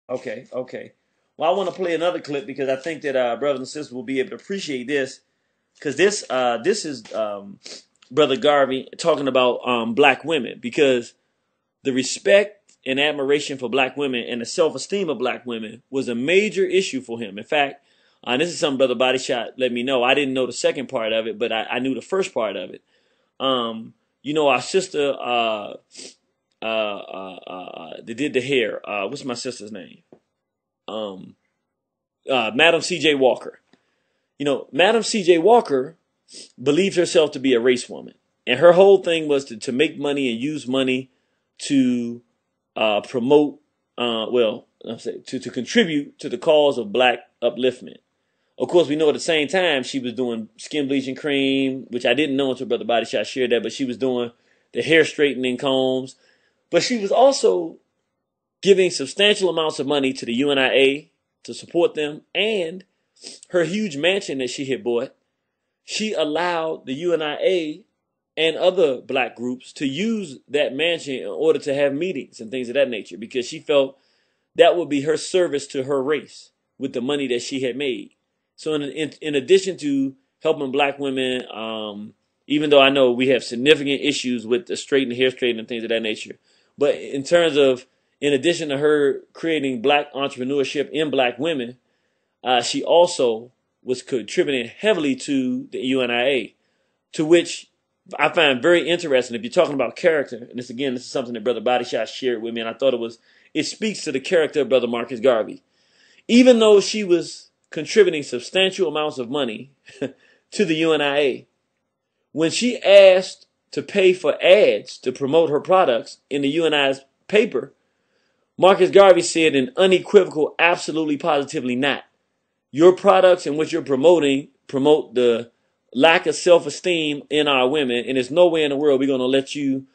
Okay, okay. Well, I want to play another clip because I think that brothers and sisters will be able to appreciate this because this is Brother Garvey talking about black women because the respect and admiration for black women and the self-esteem of black women was a major issue for him. In fact, this is something Brother Body Shot let me know. I didn't know the second part of it, but I knew the first part of it. Our sister that did the hair. What's my sister's name? Um, Madam C.J. Walker. Madam C.J. Walker believed herself to be a race woman, and her whole thing was to make money and use money to promote, to contribute to the cause of black upliftment. Of course, we know at the same time she was doing skin bleaching cream, which I didn't know until Brother Body Shot shared that, but she was doing the hair straightening combs. But she was also giving substantial amounts of money to the UNIA to support them, and her huge mansion that she had bought, she allowed the UNIA and other black groups to use that mansion in order to have meetings and things of that nature because she felt that would be her service to her race with the money that she had made. So in addition to helping black women, even though I know we have significant issues with the hair straightening and things of that nature, but in terms of, in addition to her creating black entrepreneurship in black women, she also was contributing heavily to the UNIA, to which I find very interesting. If you're talking about character, and this is something that Brother Body Shot shared with me, and I thought it speaks to the character of Brother Marcus Garvey. Even though she was contributing substantial amounts of money to the UNIA, when she asked to pay for ads to promote her products in the UNI's paper, Marcus Garvey said an unequivocal, absolutely, positively not. Your products and what you're promoting promote the lack of self-esteem in our women, and there's no way in the world we're going to let you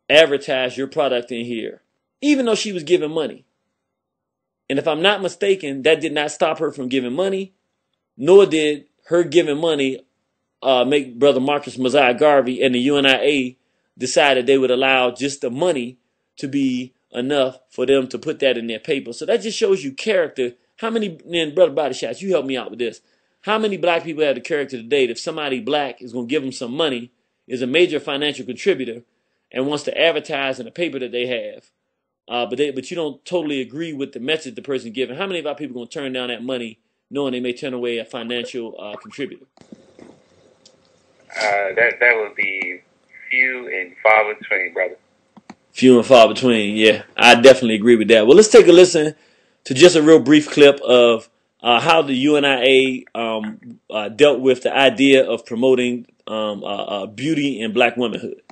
advertise your product in here, even though she was giving money. And if I'm not mistaken, that did not stop her from giving money, nor did her giving money make Brother Marcus Mosiah Garvey and the UNIA decide that they would allow just the money to be enough for them to put that in their paper. So that just shows you character. How many, and Brother Body Shots, you help me out with this. How many black people have the character today that if somebody black is going to give them some money, is a major financial contributor, and wants to advertise in a paper that they have, but you don't totally agree with the message the person giving? How many of our people are going to turn down that money knowing they may turn away a financial contributor? That would be few and far between, brother. Few and far between, yeah. I definitely agree with that. Well, let's take a listen to just a real brief clip of how the UNIA dealt with the idea of promoting beauty in black womanhood.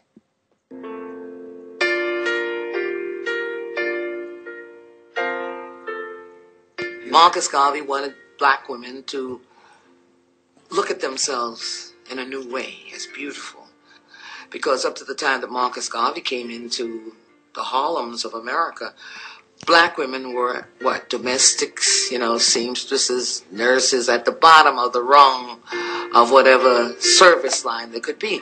Marcus Garvey wanted black women to look at themselves in a new way as beautiful. Because up to the time that Marcus Garvey came into the Harlems of America, black women were, domestics, seamstresses, nurses, at the bottom of the rung of whatever service line there could be.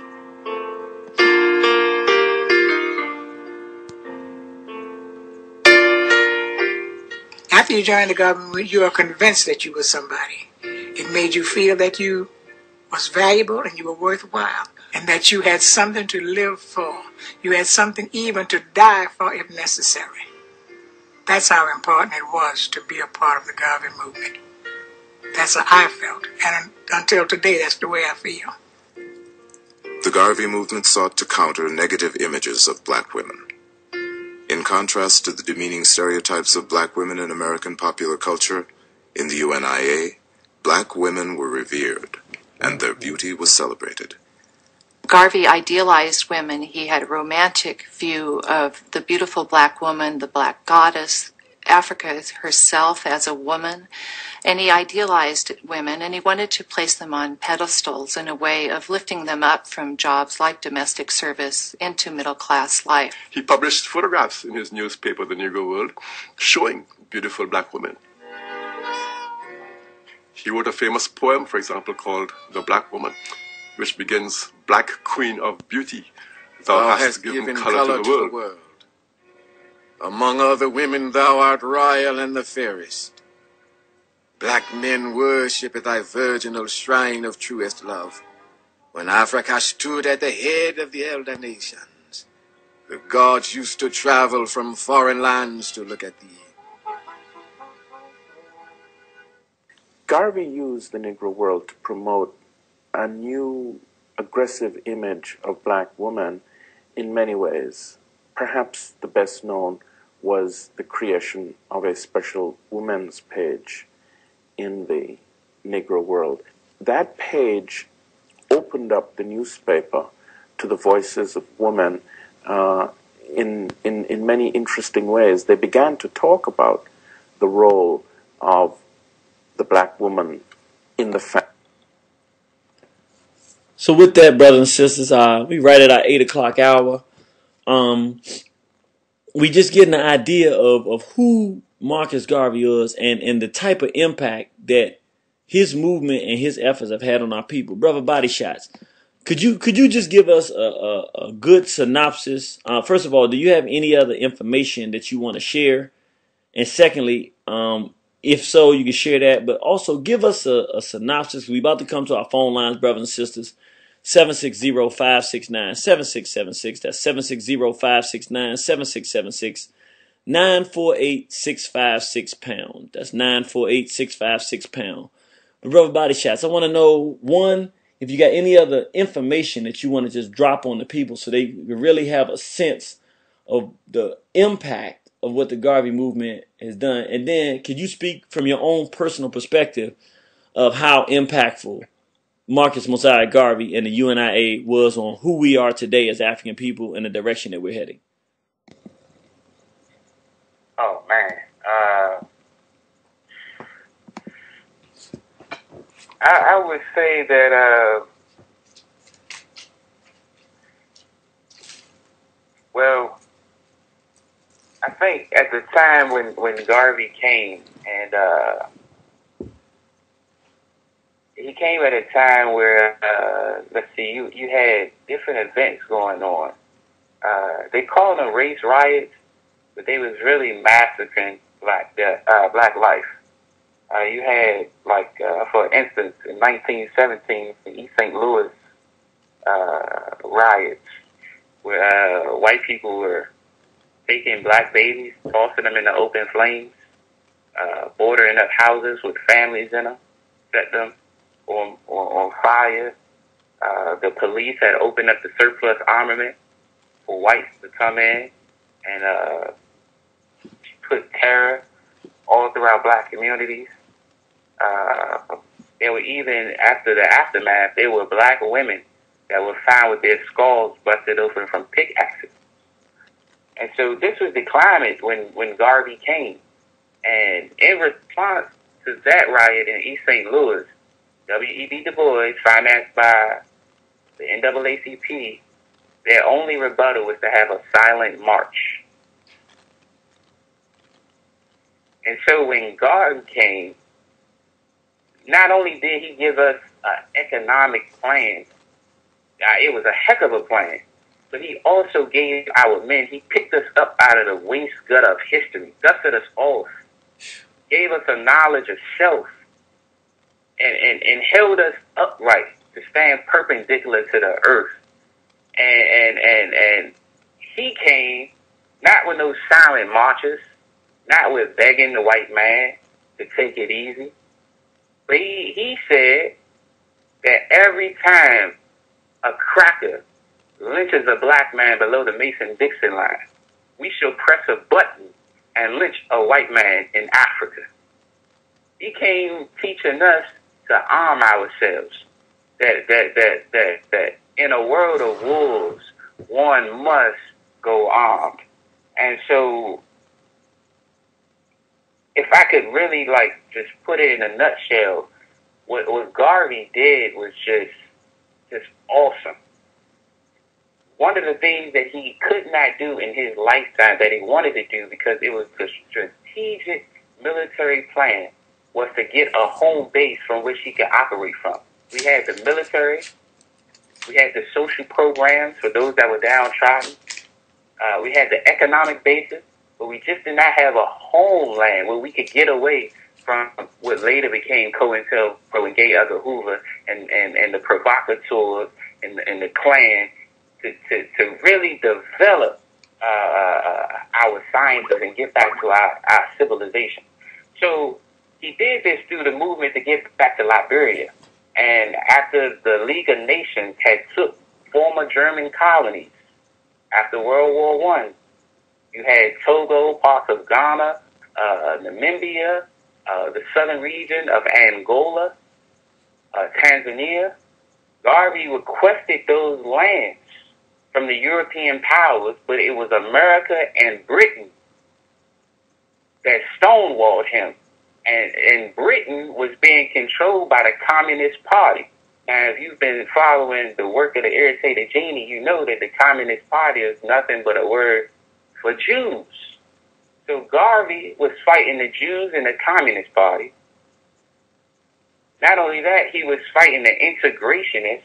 After you joined the government, you were convinced that you were somebody. It made you feel that you was valuable and you were worthwhile, and that you had something to live for. You had something even to die for if necessary. That's how important it was to be a part of the Garvey movement. That's how I felt, and until today, that's the way I feel. The Garvey movement sought to counter negative images of black women. In contrast to the demeaning stereotypes of black women in American popular culture, in the UNIA, black women were revered, and their beauty was celebrated. Garvey idealized women. He had a romantic view of the beautiful black woman, the black goddess, Africa herself as a woman, and he idealized women, and he wanted to place them on pedestals in a way of lifting them up from jobs like domestic service into middle-class life. He published photographs in his newspaper, The Negro World, showing beautiful black women. He wrote a famous poem, for example, called The Black Woman, which begins, "Black Queen of Beauty, thou hast given color to the world." Among other women thou art royal and the fairest. Black men worship at thy virginal shrine of truest love. When Africa stood at the head of the elder nations, the gods used to travel from foreign lands to look at thee. Garvey used the Negro world to promote a new aggressive image of black women in many ways. Perhaps the best known was the creation of a special women's page in the Negro world. That page opened up the newspaper to the voices of women in many interesting ways. They began to talk about the role of the black woman in the family. So with that, brothers and sisters, we right at our 8 o'clock hour. We just getting an idea of who Marcus Garvey is and the type of impact that his movement and his efforts have had on our people. Brother Body Shots, could you just give us a good synopsis? First of all, do you have any other information that you want to share? And secondly, if so, you can share that. But also give us a synopsis. We're about to come to our phone lines, brothers and sisters. 760-569-7676. That's 760-569-7676. 948-656 #. That's 948-656 #. But Brother Body Shots, I want to know, one, if you got any other information that you want to just drop on the people so they really have a sense of the impact of what the Garvey movement has done. And then could you speak from your own personal perspective of how impactful Marcus Mosiah Garvey and the UNIA was on who we are today as African people and the direction that we're heading? Oh, man. I would say that well, I think at the time when Garvey came, and he came at a time where, let's see, you had different events going on. They called them race riots, but they was really massacring black life. You had, like, for instance, in 1917, the East St. Louis riots, where white people were taking black babies, tossing them in the open flames, bordering up houses with families in them, set them on fire. The police had opened up the surplus armament for whites to come in and put terror all throughout black communities. There were, even after the aftermath, there were black women that were found with their skulls busted open from pickaxes. And so this was the climate when Garvey came. And in response to that riot in East St. Louis, W.E.B. Du Bois, financed by the NAACP, their only rebuttal was to have a silent march. And so when Garvey came, not only did he give us an economic plan, it was a heck of a plan, but he also gave our men, he picked us up out of the waste gutter of history, dusted us off, gave us a knowledge of self, and held us upright to stand perpendicular to the earth. And he came not with no silent marches, not with begging the white man to take it easy, but he said that every time a cracker lynches a black man below the Mason-Dixon line, we shall press a button and lynch a white man in Africa. He came teaching us to arm ourselves, that in a world of wolves, one must go armed. And so, if I could really, just put it in a nutshell, what Garvey did was just awesome. One of the things that he could not do in his lifetime that he wanted to do, because it was the strategic military plan, was to get a home base from which he could operate from. We had the military, we had the social programs for those that were downtrodden, we had the economic basis, but we just did not have a homeland where we could get away from what later became COINTELPRO and J. Edgar Hoover and the provocateurs and the Klan to really develop our sciences and get back to our civilization. So he did this through the movement to get back to Liberia. And after the League of Nations had took former German colonies after World War I, you had Togo, parts of Ghana, Namibia, the southern region of Angola, Tanzania. Garvey requested those lands from the European powers, but it was America and Britain that stonewalled him. And Britain was being controlled by the Communist Party. Now, if you've been following the work of the irritated genie, you know that the Communist Party is nothing but a word for Jews. So Garvey was fighting the Jews in the Communist Party. Not only that, he was fighting the integrationists,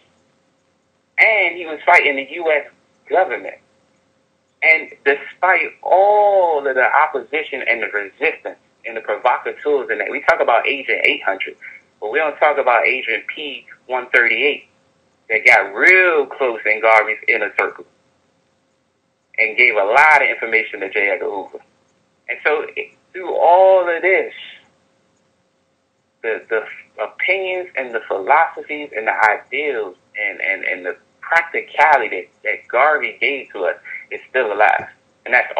and he was fighting the U.S. government. And despite all of the opposition and the resistance and the provocateurs, and we talk about Agent 800, but we don't talk about Agent P-138 that got real close in Garvey's inner circle and gave a lot of information to J. Edgar Hoover. And so through all of this, the opinions and the philosophies and the ideals and the practicality that Garvey gave to us is still alive. And that's all.